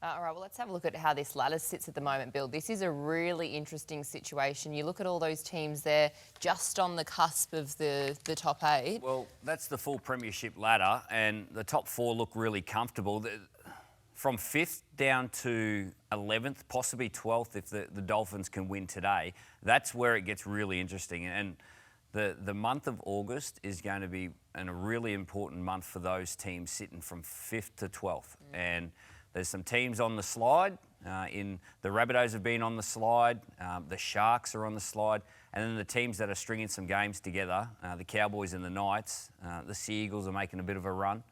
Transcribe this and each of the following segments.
All right, well, let's have a look at how this ladder sits at the moment, Bill. This is a really interesting situation. You look at all those teams there just on the cusp of the top 8. Well, that's the full premiership ladder, and the top 4 look really comfortable. From 5th down to 11th, possibly 12th if the Dolphins can win today, that's where it gets really interesting. And the month of August is going to be a really important month for those teams sitting from 5th to 12th. And there's some teams on the slide. The Rabbitohs have been on the slide. The Sharks are on the slide. And then the teams that are stringing some games together, the Cowboys and the Knights. The Sea Eagles are making a bit of a run.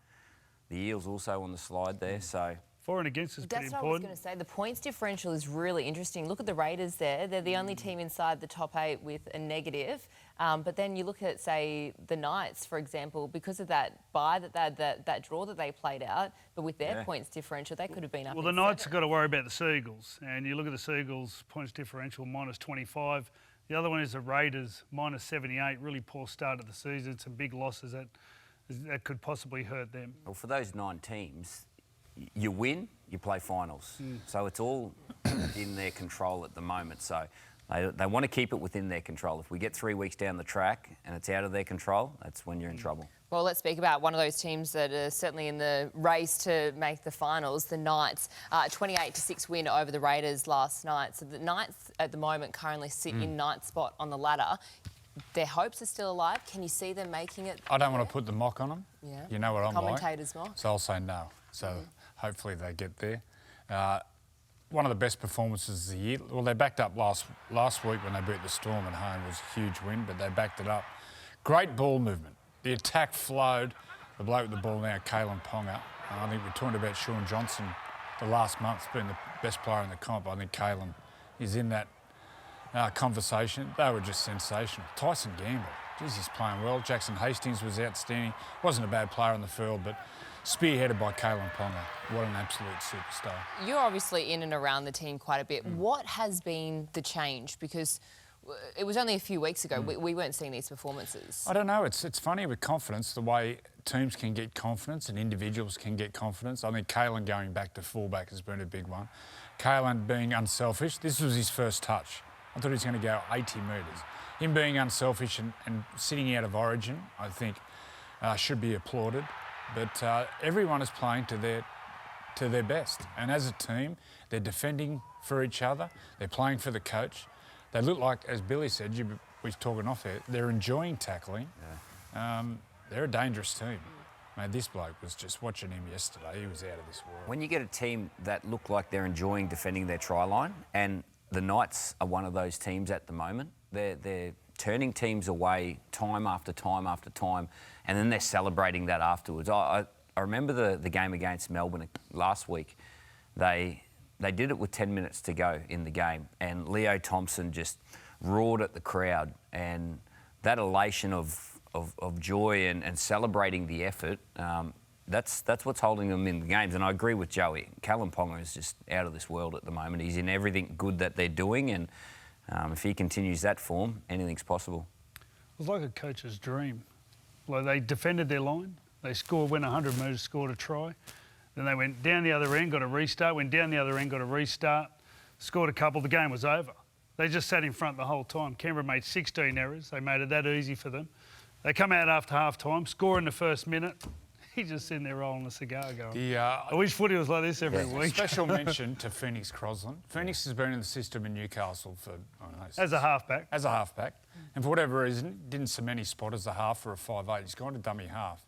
The Eels also on the slide there. So for and against is pretty important. That's what I was going to say. The points differential is really interesting. Look at the Raiders there. They're the only team inside the top 8 with a negative. But then you look at, say, the Knights, for example, because of that bye, that draw that they played out, but with their points differential, they could have been up. Well, the Knights have got to worry about the Seagulls. And you look at the Seagulls' points differential, -25. The other one is the Raiders, -78. Really poor start of the season. Some big losses that could possibly hurt them. Well, for those 9 teams, you win, you play finals. So it's all in their control at the moment. So they want to keep it within their control. If we get 3 weeks down the track and it's out of their control, that's when you're in trouble. Well, let's speak about one of those teams that are certainly in the race to make the finals, the Knights. 28-6 win over the Raiders last night. So the Knights at the moment currently sit in 9th spot on the ladder. Their hopes are still alive. Can you see them making it? I don't want to put the mock on them. Yeah. You know what I'm like. Commentators mock. So I'll say no. So hopefully they get there. One of the best performances of the year. Well, they backed up last week when they beat the Storm at home. It was a huge win, but they backed it up. Great ball movement. The attack flowed. The bloke with the ball now, Kalen Ponga. I think we're talking about Sean Johnson the last month being the best player in the comp. I think Kalen is in that conversation. They were just sensational. Tyson Gamble, geez, he's playing well. Jackson Hastings was outstanding. Wasn't a bad player on the field, but spearheaded by Kalen Ponga. What an absolute superstar. You're obviously in and around the team quite a bit. What has been the change? Because it was only a few weeks ago. We weren't seeing these performances. I don't know. It's funny with confidence, the way teams can get confidence and individuals can get confidence. I think Kalen going back to fullback has been a big one. Kalen being unselfish. This was his first touch. I thought he was going to go 80 metres. Him being unselfish and sitting out of origin, I think, should be applauded. But everyone is playing to their best. And as a team, they're defending for each other. They're playing for the coach. They look like, as Billy said, we were talking off there, they're enjoying tackling. Yeah. They're a dangerous team. Mate, this bloke was just watching him yesterday. He was out of this world. When you get a team that look like they're enjoying defending their try line, and the Knights are one of those teams at the moment, they're turning teams away time after time after time, and then they're celebrating that afterwards. I remember the game against Melbourne last week. They did it with 10 minutes to go in the game, and Leo Thompson just roared at the crowd, and that elation of joy and celebrating the effort, that's what's holding them in the games. And I agree with Joey. Kalen Ponga is just out of this world at the moment. He's in everything good that they're doing, and if he continues that form, anything's possible. It was like a coach's dream. Like they defended their line. They went 100 metres, scored a try. Then they went down the other end, got a restart, went down the other end, got a restart, scored a couple, the game was over. They just sat in front the whole time. Canberra made 16 errors. They made it that easy for them. They come out after half-time, score in the first minute. He's just sitting there rolling a cigar going, I wish footy was like this every week. Special mention to Phoenix Crosland. Phoenix has been in the system in Newcastle for, I don't know... As a halfback. As a halfback. And for whatever reason, didn't cement his spot as a half or a 5'8". He's gone to dummy half.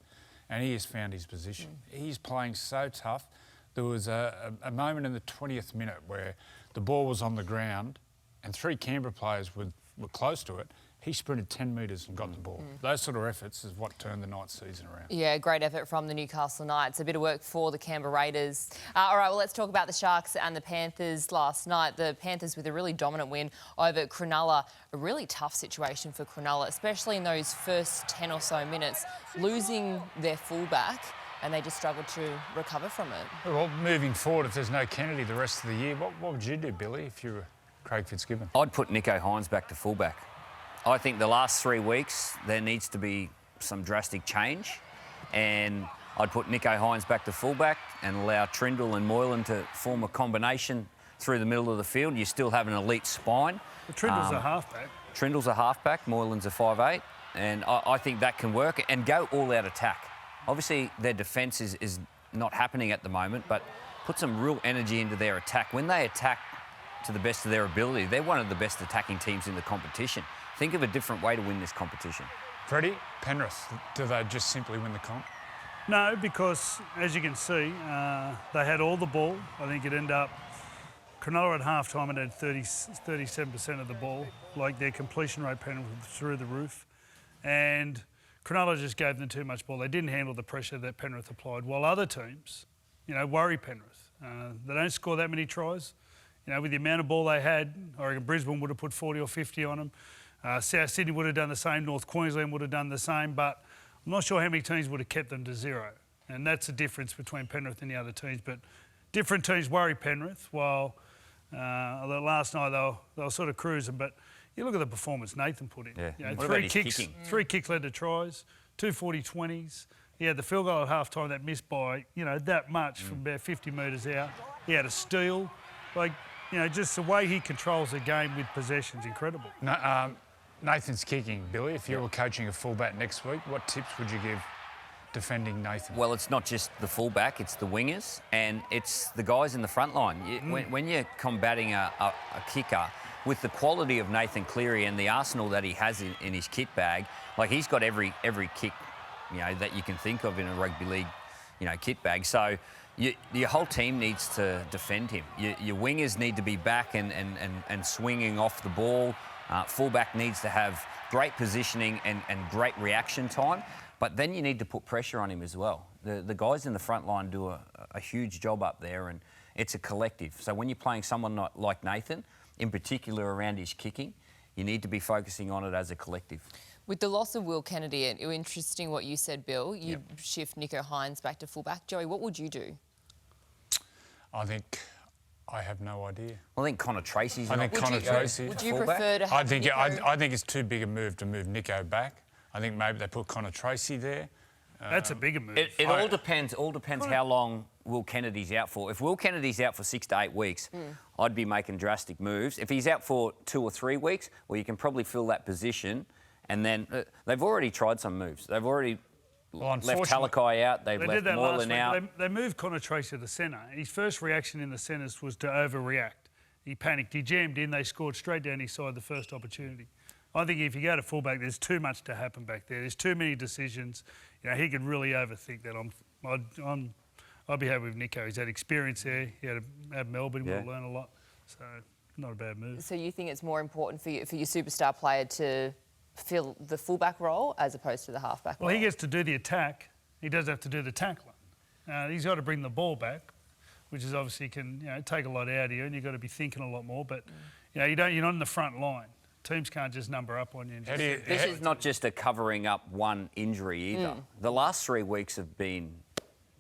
And he has found his position. He's playing so tough. There was a moment in the 20th minute where the ball was on the ground and 3 Canberra players were close to it. He sprinted 10 metres and got the ball. Those sort of efforts is what turned the Knights season around. Yeah, great effort from the Newcastle Knights. A bit of work for the Canberra Raiders. All right, well, let's talk about the Sharks and the Panthers last night. The Panthers with a really dominant win over Cronulla. A really tough situation for Cronulla, especially in those first 10 or so minutes, losing their fullback, and they just struggled to recover from it. Well, moving forward, if there's no Kennedy the rest of the year, what would you do, Billy, if you were Craig Fitzgibbon? I'd put Nico Hines back to fullback. I think the last 3 weeks, there needs to be some drastic change. And I'd put Nicho Hynes back to fullback and allow Trindle and Moylan to form a combination through the middle of the field. You still have an elite spine. But Trindle's a halfback. Trindle's a halfback, Moylan's a 5'8", and I think that can work and go all-out attack. Obviously, their defence is not happening at the moment, but put some real energy into their attack. When they attack to the best of their ability, they're one of the best attacking teams in the competition. Think of a different way to win this competition. Freddie, Penrith, do they just simply win the comp? No, because as you can see, they had all the ball. I think it ended up Cronulla at half-time and had 37% of the ball. Like their completion rate Penrith through the roof. And Cronulla just gave them too much ball. They didn't handle the pressure that Penrith applied, while other teams, worry Penrith. They don't score that many tries. With the amount of ball they had, I reckon Brisbane would have put 40 or 50 on them. South Sydney would have done the same. North Queensland would have done the same. But I'm not sure how many teams would have kept them to 0. And that's the difference between Penrith and the other teams. But different teams worry Penrith, while last night they were sort of cruising. But you look at the performance Nathan put in. Yeah. Three kicks led to tries, 2 40-20s. He had the field goal at half-time that missed by, that much from about 50 metres out. He had a steal. Just the way he controls the game with possession's incredible. No, Nathan's kicking, Billy. If you were coaching a fullback next week, what tips would you give defending Nathan? Well, it's not just the fullback, it's the wingers and it's the guys in the front line. When you're combating a kicker with the quality of Nathan Cleary and the arsenal that he has in his kit bag, he's got every kick, that you can think of in a rugby league, kit bag. So your whole team needs to defend him. Your wingers need to be back and swinging off the ball. Fullback needs to have great positioning and great reaction time. But then you need to put pressure on him as well. The guys in the front line do a huge job up there, and it's a collective. So when you're playing someone like Nathan, in particular around his kicking, you need to be focusing on it as a collective. With the loss of Will Kennedy, it was interesting what you said, Bill. You'd shift Nicho Hynes back to fullback. Joey, what would you do? I have no idea. I think Connor Tracy's. Would you prefer to have I think it's too big a move to move Nicho back. I think maybe they put Connor Tracy there. That's a bigger move. It all depends. How long Will Kennedy's out for. If Will Kennedy's out for 6 to 8 weeks, I'd be making drastic moves. If he's out for 2 or 3 weeks, well, you can probably fill that position. And then they've already tried some moves. They've already left Talakai out. They've left Moylan out. They moved Connor Tracy to the centre. His first reaction in the centres was to overreact. He panicked. He jammed in. They scored straight down his side the first opportunity. I think if you go to fullback, there's too much to happen back there. There's too many decisions. He could really overthink that. I'd be happy with Nicho. He's had experience there. He had at Melbourne. He would learn a lot. So not a bad move. So you think it's more important for your superstar player to fill the fullback role as opposed to the halfback role? Well, he gets to do the attack. He does have to do the tackling. He's got to bring the ball back, which is obviously can take a lot out of you, and you've got to be thinking a lot more. But you're not in the front line. Teams can't just number up on you. This is not just a covering up one injury either. The last 3 weeks have been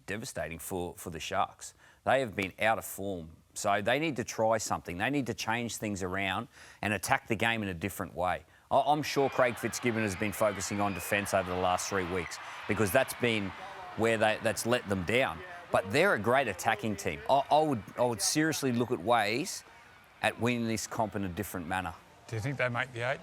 devastating for the Sharks. They have been out of form. So they need to try something. They need to change things around and attack the game in a different way. I'm sure Craig Fitzgibbon has been focusing on defence over the last 3 weeks because that's been where that's let them down. But they're a great attacking team. I would seriously look at ways at winning this comp in a different manner. Do you think they make the 8?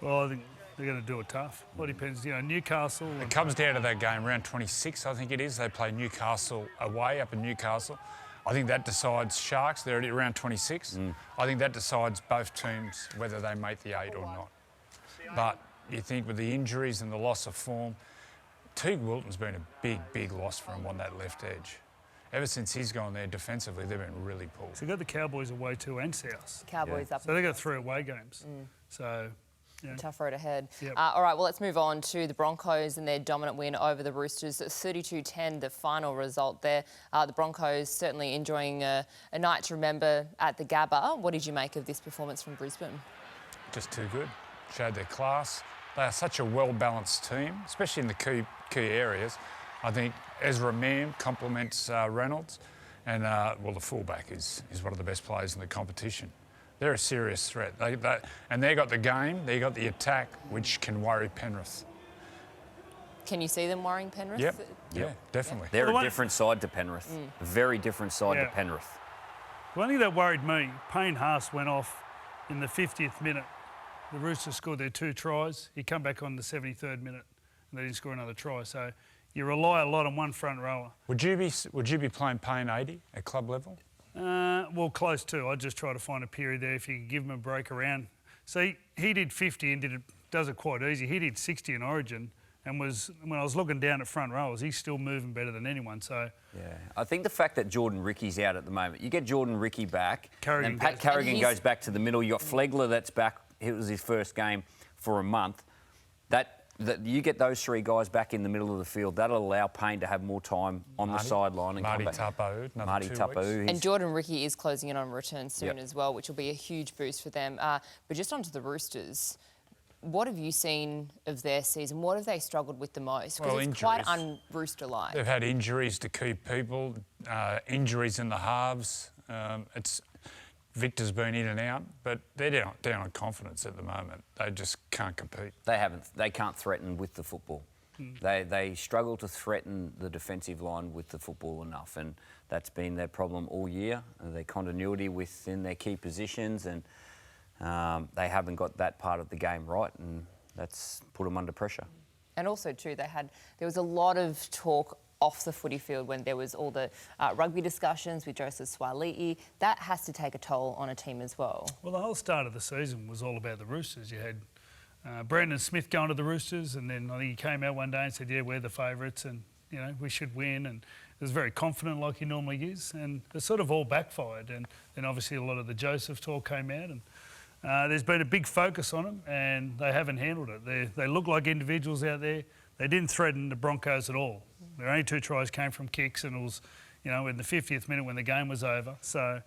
Well, I think they're going to do it tough. Well, it depends. Newcastle. It comes down to that game, round 26, I think it is. They play Newcastle away up in Newcastle. I think that decides Sharks. They're at round 26. I think that decides both teams whether they make the 8 or not. But you think with the injuries and the loss of form, Teague Wilton's been a big, big loss for them on that left edge. Ever since he's gone there defensively, they've been really poor. So they've got the Cowboys away too and South. Cowboys up. So they've got 3 away games. So, tough road ahead. Yep. All right, well, let's move on to the Broncos and their dominant win over the Roosters. 32-10, the final result there. The Broncos certainly enjoying a night to remember at the Gabba. What did you make of this performance from Brisbane? Just too good. Showed their class. They are such a well-balanced team, especially in the key areas. I think Ezra Mam complements Reynolds, and the fullback is one of the best players in the competition. They're a serious threat. And they got the game, they got the attack, which can worry Penrith. Can you see them worrying Penrith? Yep. Yeah, definitely. They're a different side to Penrith. A very different side to Penrith. The only thing that worried me, Payne Haas went off in the 50th minute. The Roosters scored their 2 tries. He come back on the 73rd minute and they didn't score another try. So you rely a lot on one front rower. Would you be playing Payne 80 at club level? Well, close to. I'd just try to find a period there if you could give him a break around. So he did 50 and does it quite easy. He did 60 in Origin. And when I was looking down at front rows, he's still moving better than anyone. So yeah, I think the fact that Jordan Ricky's out at the moment, you get Jordan Ricky back, Carrigan and Pat Carrigan goes back to the middle. You got Flegler that's back. It was his first game for a month. That you get those 3 guys back in the middle of the field, that'll allow Payne to have more time on the sideline and Marty come back. Marty Tapu. And Jordan Ricky is closing in on return soon as well, which will be a huge boost for them. But just onto the Roosters. What have you seen of their season? What have they struggled with the most? Because it's quite un-Rooster-like. They've had injuries to key people, injuries in the halves. Victor's been in and out, but they're down on confidence at the moment. They just can't compete. They can't threaten with the football. They struggle to threaten the defensive line with the football enough, and that's been their problem all year. Their continuity within their key positions, and they haven't got that part of the game right, and that's put them under pressure. And also, too, there was a lot of talk off the footy field when there was all the rugby discussions with Joseph Suaalii. That has to take a toll on a team as well. Well, the whole start of the season was all about the Roosters. You had Brandon Smith going to the Roosters, and then I think he came out one day and said, yeah, we're the favourites and, you know, we should win. And he was very confident like he normally is. And it sort of all backfired. And then obviously a lot of the Joseph talk came out, and there's been a big focus on them, and they haven't handled it. They look like individuals out there. They didn't threaten the Broncos at all. Their only 2 tries came from kicks, and it was, you know, in the 50th minute when the game was over. So,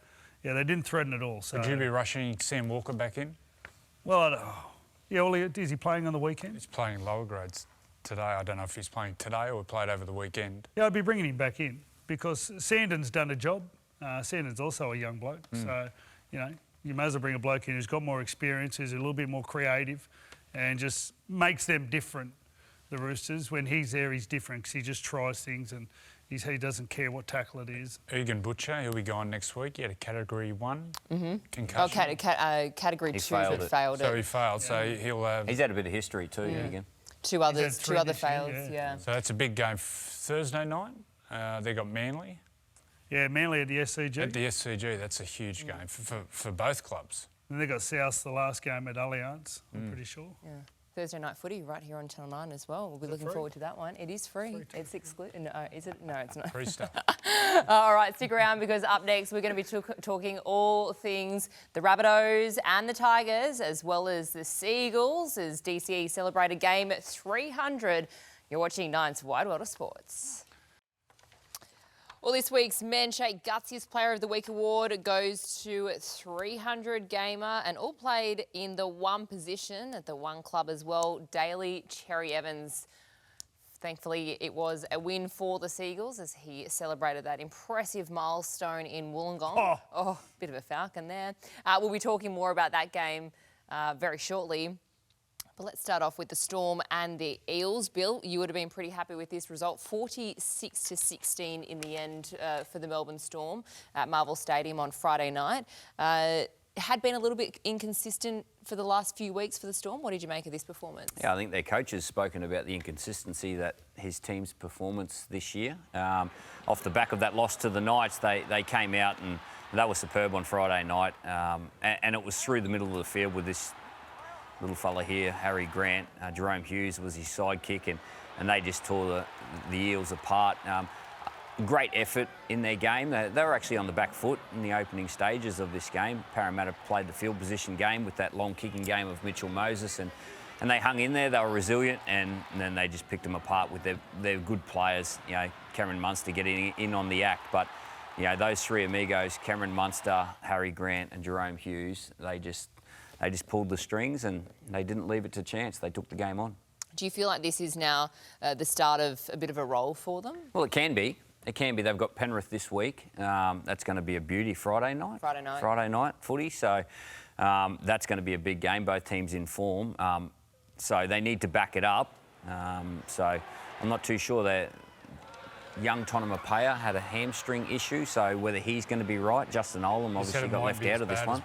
yeah, they didn't threaten at all. So, would you be rushing Sam Walker back in? Well, is he playing on the weekend? He's playing lower grades today. I don't know if he's playing today or played over the weekend. Yeah, I'd be bringing him back in because Sandon's done a job. Sandon's also a young bloke. So, you know, you may as well bring a bloke in who's got more experience, who's a little bit more creative, and just makes them different. The Roosters, when he's there, he's different because he just tries things and he doesn't care what tackle it is. Egan Butcher, he'll be going next week. He had a Category 1 concussion. Oh, Category 2, but failed it. So he failed. Yeah. So he'll have... He's had a bit of history too, Egan. Two other fails, yeah. So that's a big game Thursday night. They got Manly. Yeah, Manly at the SCG. At the SCG, that's a huge game for both clubs. And they got South the last game at Allianz, I'm pretty sure. Yeah. Thursday night footy right here on Channel 9 as well. We'll be looking forward to that one. It is free. It's exclusive. No, is it? No, it's not. Free stuff. All right, stick around because up next we're going to be talking all things the Rabbitohs and the Tigers, as well as the Seagulls, as DCE celebrated game at 300. You're watching Nine's Wide World of Sports. Well, this week's Men's Shake Gutsiest Player of the Week award goes to 300 gamer and all played in the one position at the one club as well, Daly Cherry Evans. Thankfully, it was a win for the Seagulls as he celebrated that impressive milestone in Wollongong. Oh, bit of a falcon there. We'll be talking more about that game very shortly. But let's start off with the Storm and the Eels. Bill, you would have been pretty happy with this result. 46-16 in the end for the Melbourne Storm at Marvel Stadium on Friday night. Had been a little bit inconsistent for the last few weeks for the Storm. What did you make of this performance? Yeah, I think their coach has spoken about the inconsistency that his team's performance this year. Off the back of that loss to the Knights, they came out and they were superb on Friday night. And it was through the middle of the field with this little fella here, Harry Grant. Jerome Hughes was his sidekick, and they just tore the Eels apart. Great effort in their game. They were actually on the back foot in the opening stages of this game. Parramatta played the field position game with that long kicking game of Mitchell Moses, and they hung in there. They were resilient, and then they just picked them apart with their good players. You know, Cameron Munster getting in on the act, but you know, those three amigos, Cameron Munster, Harry Grant, and Jerome Hughes, they just pulled the strings and they didn't leave it to chance. They took the game on. Do you feel like this is now the start of a bit of a role for them? Well, it can be. It can be. They've got Penrith this week. That's going to be a beauty Friday night. Friday night footy. So that's going to be a big game. Both teams in form. So they need to back it up. So I'm not too sure that young Tonamapea had a hamstring issue, so whether he's going to be right. Justin Olam obviously got left out of this one.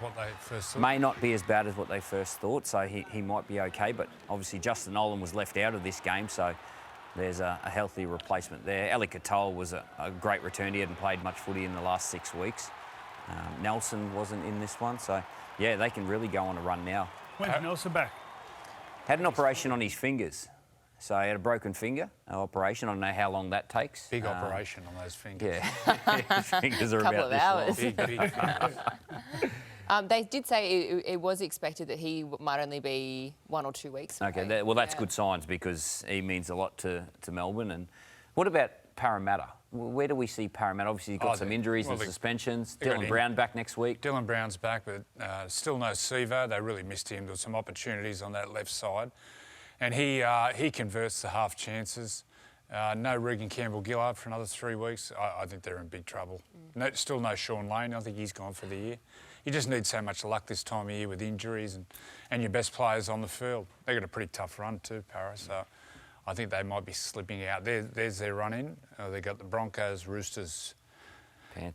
May not be as bad as what they first thought, so he might be okay, but obviously Justin Olam was left out of this game, so there's a healthy replacement there. Ali Katoa was a great return. He hadn't played much footy in the last 6 weeks. Nelson wasn't in this one, so yeah, they can really go on a run now. When's Nelson back? Had an operation on his fingers. So he had a broken finger, operation. I don't know how long that takes. Big operation on those fingers. Yeah, his fingers are Couple about of hours. this long. Big fingers. They did say it was expected that he might only be 1 or 2 weeks away. Okay, well, that's good signs because he means a lot to Melbourne. And what about Parramatta? Where do we see Parramatta? Obviously, he's got some injuries and suspensions. Dylan Brown back next week. Dylan Brown's back, but still no Sevo. They really missed him. There were some opportunities on that left side. And he converts the half chances. No Regan Campbell-Gillard for another 3 weeks. I think they're in big trouble. Still no Sean Lane. I think he's gone for the year. You just need so much luck this time of year with injuries and your best players on the field. They've got a pretty tough run too, Paris. So I think they might be slipping out. There's their run in. They've got the Broncos, Roosters,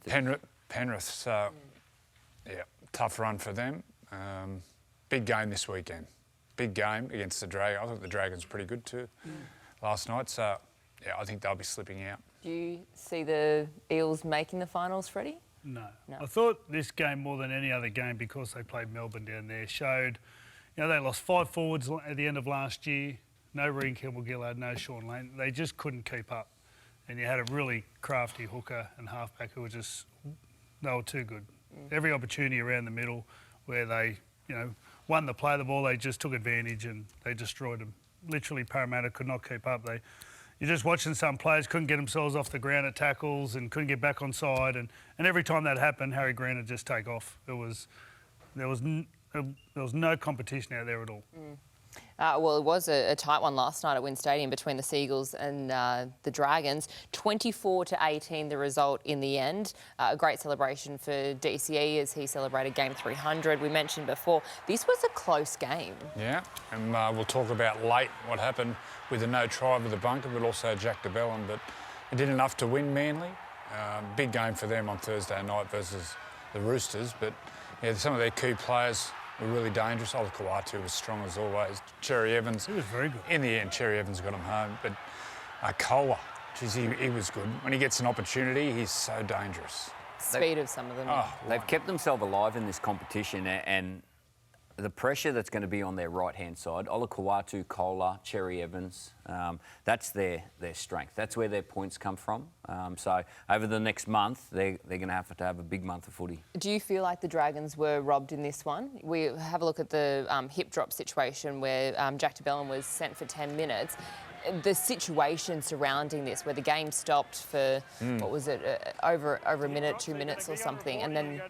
Penrith. So, yeah, tough run for them. Big game this weekend. Big game against the Dragons. I thought the Dragons were pretty good too last night. So, yeah, I think they'll be slipping out. Do you see the Eels making the finals, Freddie? No. I thought this game, more than any other game, because they played Melbourne down there, showed, they lost 5 forwards at the end of last year. No Regan Campbell-Gillard, no Sean Lane. They just couldn't keep up. And you had a really crafty hooker and halfback who were they were too good. Every opportunity around the middle where they, won the play of the ball, they just took advantage and they destroyed them. Literally, Parramatta could not keep up. You're just watching some players couldn't get themselves off the ground at tackles and couldn't get back on side. And every time that happened, Harry Grant would just take off. There was no competition out there at all. Well, it was a tight one last night at WIN Stadium between the Seagulls and the Dragons. 24-18 the result in the end. A great celebration for DCE as he celebrated game 300. We mentioned before, this was a close game. Yeah, and we'll talk about late what happened with the no try with the bunker, but also Jack de Belin. But it did enough to win Manly. Big game for them on Thursday night versus the Roosters. But yeah, some of their key players were really dangerous. Olakau'atu was strong as always. Cherry Evans. He was very good. In the end, Cherry Evans got him home. But Koa, he was good. When he gets an opportunity, he's so dangerous. Speed of some of them. They've kept themselves alive in this competition, and the pressure that's going to be on their right-hand side, Olakau'atu, Kola, Cherry Evans, that's their strength. That's where their points come from. So over the next month, they're going to have a big month of footy. Do you feel like the Dragons were robbed in this one? We have a look at the hip drop situation where Jack de Belin was sent for 10 minutes. The situation surrounding this, where the game stopped for, what was it, over a minute, 2 minutes or something, and then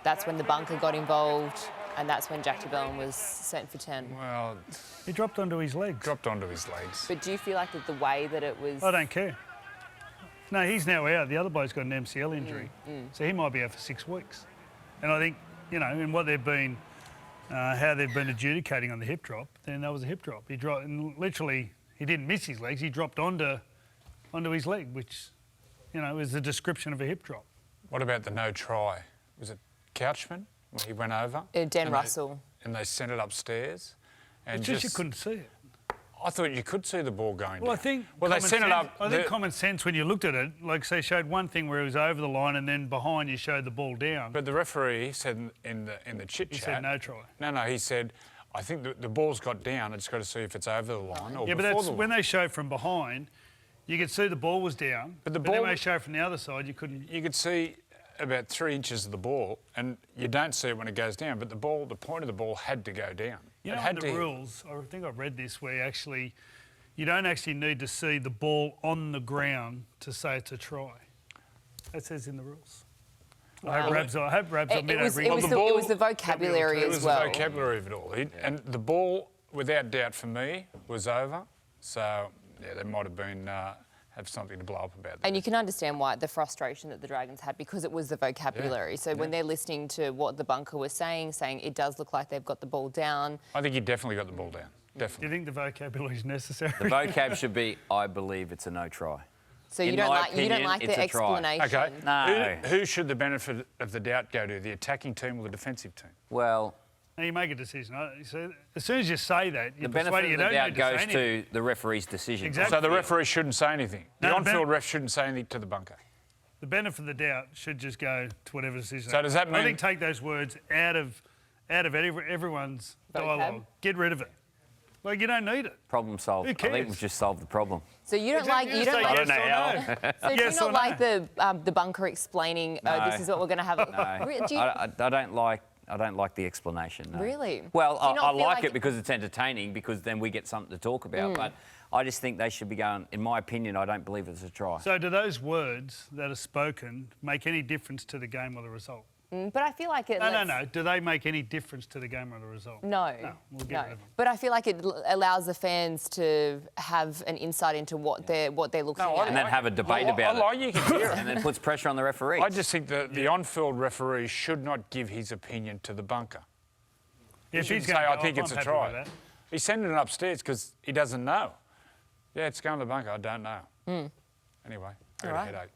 that's when the bunker got involved, and that's when Jack de Belin was sent for 10. Well, he dropped onto his legs. But do you feel like that the way that it was... I don't care. No, he's now out. The other bloke's got an MCL injury, so he might be out for 6 weeks. And I think, in what they've been, how they've been adjudicating on the hip drop, then that was a hip drop. He dropped, and literally, he didn't miss his legs. He dropped onto his leg, which, is the description of a hip drop. What about the no try? Was it Couchman when he went over? Dan Russell. And they sent it upstairs. And It's just you couldn't see it. I thought you could see the ball going Well, down. I think. They sent it up. I think common sense when you looked at it, like say, showed one thing where it was over the line, and then behind you showed the ball down. But the referee said in the chit chat. He said no try. No, he said, I think the ball's got down. I just got to see if it's over the line or yeah, but before that's the line. when they showed from behind, you could see the ball was down. But the then ball when they showed from the other side, you couldn't. You could see about 3 inches of the ball, and you don't see it when it goes down. But the point of the ball had to go down. You know, under rules, I think I've read this where actually, you don't actually need to see the ball on the ground to say it's a try. That says in the rules. Wow. I hope Rabs it was the vocabulary as well. It was the vocabulary of it all. And the ball, without doubt for me, was over. So, yeah, they might have been... have something to blow up about that. And you can understand why the frustration that the Dragons had, because it was the vocabulary. So when they're listening to what the bunker was saying it does look like they've got the ball down. I think he definitely got the ball down. Do definitely. you think the vocabulary is necessary? The vocab should be, I believe it's a no try. So you In don't my like opinion, the it's a try. explanation. Okay. No. Who should the benefit of the doubt go to, the attacking team or the defensive team? Well, Now you make a decision. So as soon as you say that, the you're benefit persuaded of you the don't doubt need to say goes anything. to the referee's decision. Exactly. So the referee shouldn't say anything. No, The the on-field ben- ref shouldn't say anything to the bunker. The benefit of the doubt should just go to whatever decision. So does that I mean- think take those words out of everyone's dialogue. Get rid of it. Like, you don't need it. Problem solved. Who I think cares? we've just solved the problem. So you don't like Exactly. you don't Say like. I don't know yes or no. So do you Yes not or like no? the bunker explaining? Oh, No. this is what we're going to have. No, Do you, I don't like. I don't like the explanation. No. Really? Well, Do you not I feel like like- it because it's entertaining. Because then we get something to talk about. But I just think they should be going. In my opinion, I don't believe it's a try. So do those words that are spoken make any difference to the game or the result? but I feel like it. No. Do they make any difference to the game or the result? No, we'll get no. rid of them. But I feel like it allows the fans to have an insight into what they're looking No, I at. And then have a debate I about like it. you can hear it. And then puts pressure on the referee. I just think that the on-field referee should not give his opinion to the bunker. If He he's should going say, to I think it's a try. He's sending it upstairs because he doesn't know. Yeah, it's going to the bunker. I don't know. Anyway, I got a All right. headache.